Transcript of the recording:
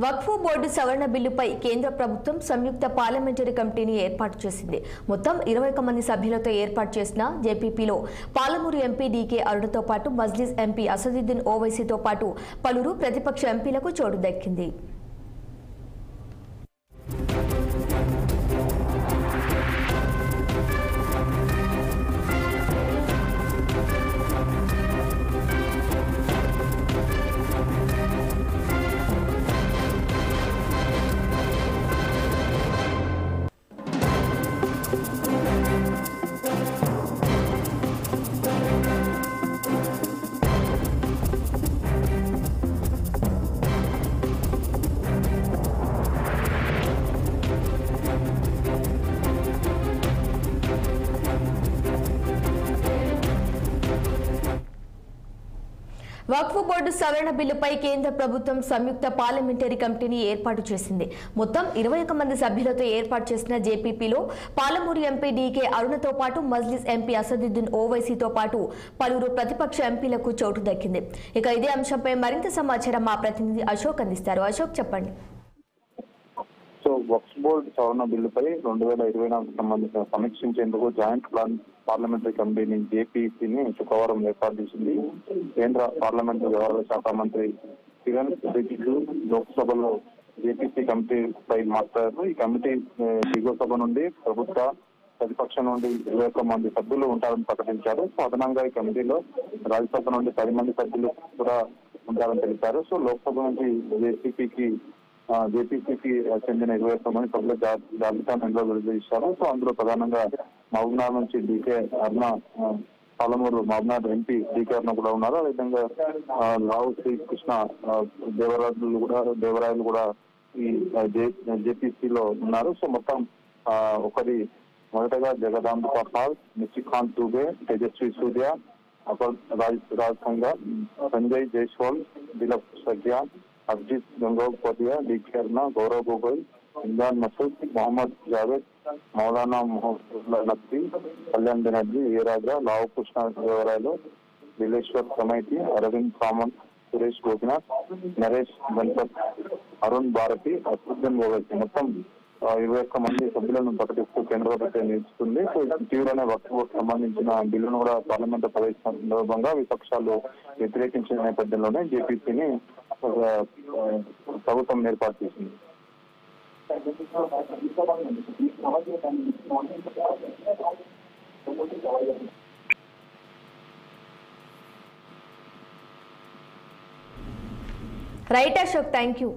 వక్ఫ్ board సవరణ బిల్లుపై కేంద్ర ప్రభుత్వం సంయుక్త పార్లమెంటరీ కమిటీని ఏర్పాటు చేసింది. మొత్తం 21 మంది సభ్యులతో ఏర్పాటు చేసిన జేపీపీలో పాలమూరు ఎంపీ డీకే అరుణతో పాటు మజ్లిస్ ఎంపీ అసదుద్దీన్ ఓవైసీతో పాటు పలువురు ప్రతిపక్ష ఎంపీలకు చోటు దక్కింది. వక్ఫ్ బోర్డు సవరణ బిల్లుపై కేంద్ర ప్రభుత్వం సంయుక్త పార్లమెంటరీ కమిటీని ఏర్పాటు చేసింది. మొత్తం 21 మంది సభ్యులతో ఏర్పాటు చేసిన జేపీపీలో పాలమూరు ఎంపీ డీకే అరుణతో పాటు మజ్లిస్ ఎంపీ అసదుద్దీన్ ఓవైసీతో పాటు పలువురు ప్రతిపక్ష ఎంపీలకు చోటు దక్కింది. ఇక ఇదే అంశంపై మరింత సమాచారం మా ప్రతినిధి అశోక్ అందిస్తారు. అశోక్, చెప్పండి. వక్ఫ్ బోర్డు సవరణ బిల్లుపై 2024 సంబంధించిన సమీక్షించేందుకు జాయింట్ పార్లమెంటరీ కమిటీని జేపీసీని శుక్రవారం ఏర్పాటు చేసింది. కేంద్ర పార్లమెంటరీ వ్యవహారాల శాఖ మంత్రి కిరణ్ రిజిజు లోక్సభలో జేపీసీ కమిటీపై మాట్లాడారు. ఈ కమిటీ దిగువ సభ నుండి ప్రభుత్వ ప్రతిపక్షం నుండి 21 మంది సభ్యులు ఉంటారని ప్రకటించారు. అదనంగా ఈ కమిటీలో రాజ్యసభ నుండి 10 మంది సభ్యులు కూడా ఉంటారని తెలిపారు. లోక్సభ నుంచి జేపీసీకి చెందిన 21 మంది సభ్యుల జాబితాను విడుదల చేశారు. అందులో ప్రధానంగా మహబూబ్నగర్ నుంచి డీకే అరుణ, పాలమూరు మహబూబ్నగర్ ఎంపీ డీకే అరుణ కూడా ఉన్నారు. అదేవిధంగా రావు శ్రీకృష్ణ దేవరాయలు కూడా ఈ జేపీసీలో ఉన్నారు. మొత్తం మొదటగా జగదాంబిక పాల్, నిషికాంత్ దుబే, తేజస్వి సూర్య, రాజ్ సంఘ, సంజయ్ జైస్వాల్, దిలీప్ సగ్యా, అర్జిత్ గంగోపాధ్యాయ, డీకే అరుణ, గౌరవ్ గొగోయ్, ఇమ్రాన్ మసూద్, మొహమ్మద్ జావేద్, మౌలానా నక్వీ, కళ్యాణ్ బెనర్జీ, ఏ రాజా, లావు కృష్ణ దేవరాయలు, దిలేశ్వర్ సమైతి, అరవింద్ సామంత్, సురేష్ గోపినాథ్, నరేష్ గణపత్, అరుణ్ భారతి, అసదుద్దీన్ ఓవైసీ మొత్తం 21 మంది సభ్యులను ప్రకటిస్తూ కేంద్ర ప్రభుత్వం నిలుస్తుంది. ఇటీవలనే వక్ఫ్ బోర్డు సంబంధించిన బిల్లును కూడా పార్లమెంట్ ప్రవేశించిన సందర్భంగా విపక్షాలు వ్యతిరేకించిన నేపథ్యంలోనే జేపీసీని ప్రభుత్వం ఏర్పాటు చేసింది. Right Ashok, thank you.